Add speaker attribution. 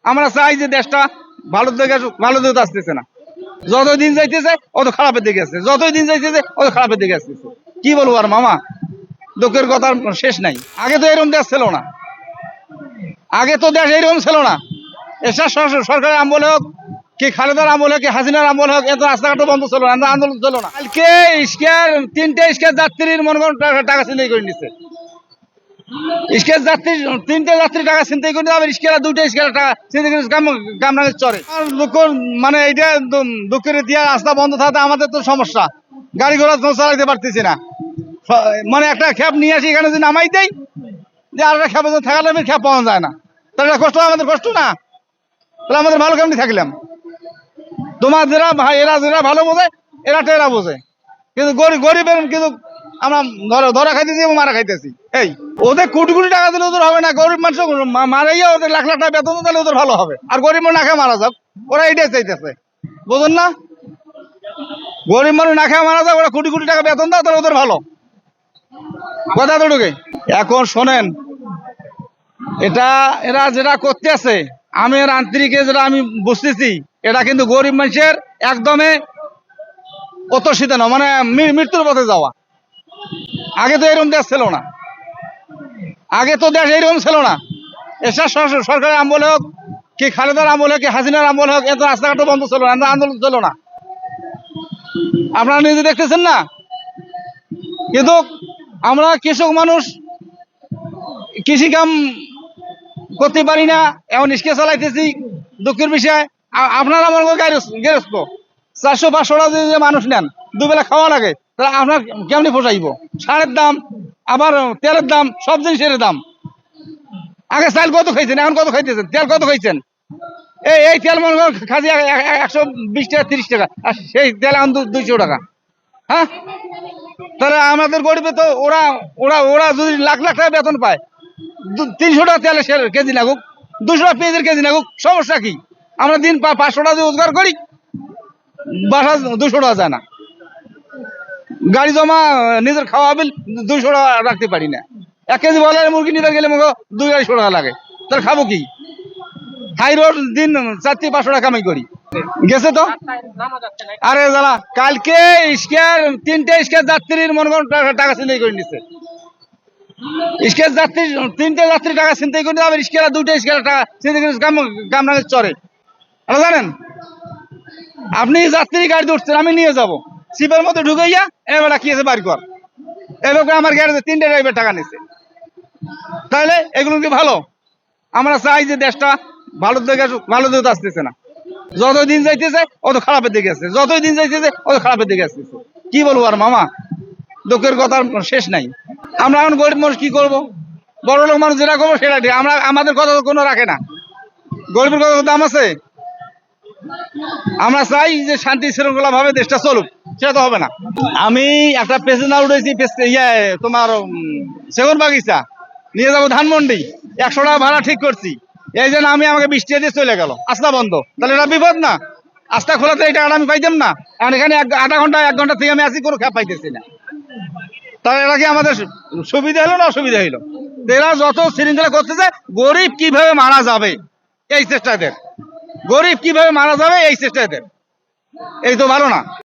Speaker 1: আমরা চাই যে দেশটা ভালো দিকে আসতেছে না, যতই দিন যাইতেছে অত খারাপের দিকে আসছে, যতই দিন যাইতেছে অত খারাপের দিকে আসতেছে। কি বলবো আর মামা, দুঃখের কথা শেষ নাই। আগে তো এরকম দেশ ছিল না, আগে তো দেশ এরকম ছিল না। এসব সরকারের আমলে হোক কি খালেদার আমল হোক কি হাসিনার আমল হোক, এত রাস্তাঘাটও বন্ধ ছিল না, আন্দোলন ছিল না। কালকে তিনটে স্কেয়ার যাত্রীর মনে করেন টাকা ছিনতাই করে নিচ্ছে। স্কেয়ার যাত্রী তিনটে যাত্রী টাকা ছিনতাই করে আবার স্কেয়ার দুইটা স্কেয়ার টাকা ছিনতাই করে কামরাঙে চড়ে। আর দুঃখ মানে এইটা দুঃখের ইতিহাস, রাস্তা বন্ধ থাকতে আমাদের তো সমস্যা, গাড়ি ঘোড়া চালাইতে পারতেছি না। মানে একটা খ্যাপ নিয়ে আসি এখানে যদি নামাই দেয়, যে আর একটা খ্যাপে থাকালে খ্যাপ পাওয়া যায় না, তাহলে কষ্ট আমাদের কষ্ট না, তাহলে আমাদের ভালো কেমনি থাকলাম। তোমার যারা ভাই এরা যারা ভালো বোঝে এরা টেরা বোঝে, কিন্তু গরিবের কিন্তু আমরা ধরা খাইতেছি এবং মারা খাইতেছি। এই ওদের কোটি কোটি টাকা দিলে ওদের হবে না, গরিব মানুষ মারাইয়া ওদের লাখ লাখ টাকা বেতন দিলে ওদের ভালো হবে, আর গরিব মানুষ না খেয়ে মারা যাক, ওরা এইটাই চাইতেছে, বুঝুন না? গরিব মানুষ না খেয়ে মারা যাক, ওরা কোটি কোটি টাকা বেতন দাও, তাহলে ওদের ভালো কথা তো ঢুকে। এখন শোনেন, এরা যেটা করতে আছে, আমি এর আন্তরিকে যেটা আমি বুঝতেছি, এটা কিন্তু গরিব মানুষের একদমই অতর্ষিত না, মানে মৃত্যুর পথে যাওয়া। আগে তো এরকম দেশ ছিল না, আগে তো দেশ এরকম ছিল না। এসব সরকারের আমলে হোক কি খালেদার আমল হোক কি হাসিনার আমল হোক, এত রাস্তাঘাটও বন্ধ ছিল না, আন্দোলন ছিল না। আপনারা নিজে দেখতেছেন না। কিন্তু আমরা কৃষক মানুষ, কৃষি কাম করতে পারি না, এখন রিক্সা চালাইতেছি, দুঃখের বিষয়। আপনারা আমার গেরস্ত 400-500 টাকা যদি মানুষ নেন, দুবেলা খাওয়া লাগে, তাহলে আপনার কেমনি পোষাইব? সারের দাম, আবার তেলের দাম, সব জিনিসের দাম। আগে চাল কত খাইছেন, এখন কত খাইতেছেন? তেল কত খাইছেন? এই তেল মনে করেন খাজি 120 টাকা 30 টাকা, আর সেই তেল এখন 200 টাকা। হ্যাঁ, তাহলে আমাদের গরিবে তো ওরা ওরা ওরা যদি লাখ লাখ টাকা বেতন পায়, 300 টাকা তেলের কেজি লাগুক, 200 টাকা পেঁয়াজের কেজি লাগুক, সমস্যা কি? আমরা দিন 500 টাকা রোজগার করি, বাসা 200 টাকা যায় না, গাড়ি জমা নিজের খাওয়া বিল 200 টাকা রাখতে পারি না। 1 কেজি বলার মুরগি নিতে গেলে মুখে 200-250 টাকা লাগে, তাহলে খাবো কি? হাই রোড দিন 400-500 টাকা কামাই করি, গেছে তো। আরে দাদা, কালকে তিনটে স্কেয়ার যাত্রীর মনে করেন টাকা ছিনতাই করে নিচ্ছে। স্কেয়ার যাত্রী তিনটে যাত্রী টাকা ছিনতাই করে আবার স্কেয়ার দুইটা স্কেয়ার টাকা ছিনতাই করে কামরাঙে চড়ে। আপনারা জানেন, আপনি যাত্রী গাড়ি উঠছেন, আমি নিয়ে যাব, সিপের মধ্যে ঢুকাইয়া এবার কি আছে বাড়ি কর, এভাবে আমার গ্যারেজে 3টে ড্রাইভার টাকা নিচ্ছে। তাহলে এগুলো কি ভালো? আমরা চাই যে দেশটা ভালো দিকে আসতেছে না, যতই দিন যাইতেছে অত খারাপের দিকে আসছে, যতই দিন যাইতেছে অত খারাপের দিকে আসতেছে। কি বলবো আর মামা, দুঃখের কথা শেষ নাই। আমরা এখন গরিব মানুষ কি করব? বড় লোক মানুষ যেটা করবো সেটা ঠিক, আমরা আমাদের কথা তো কোনো রাখে না, গরিবের কথা দাম আছে। আমরা চাই যে শান্তি শৃঙ্খলা ভাবে দেশটা চলুক, সেটা তো হবে না। আমি একটা প্যাসেঞ্জার উঠেছি, তোমার সেগুন বাগিচা নিয়ে যাবো ধানমন্ডি, 100 টাকা ভাড়া ঠিক করছি, এই জন্য আমাকে 20 টাকা দিয়ে চলে গেল, আস্তা বন্ধ। তাহলে এটা বিপদ না? আস্তা খোলাতে এই টাকাটা আমি পাইতাম না, এখন এখানে আধা ঘন্টা 1 ঘন্টা থেকে আমি আসি, কোনো খ্যাপ পাইতেছি না। তাহলে এটা কি আমাদের সুবিধা হলো না অসুবিধা হইলো? এরা যত শৃঙ্খলা করতেছে, গরিব কিভাবে মারা যাবে এই চেষ্টা এদের, গরিব কিভাবে মারা যাবে এই চেষ্টা এদের, এই তো ভালো না।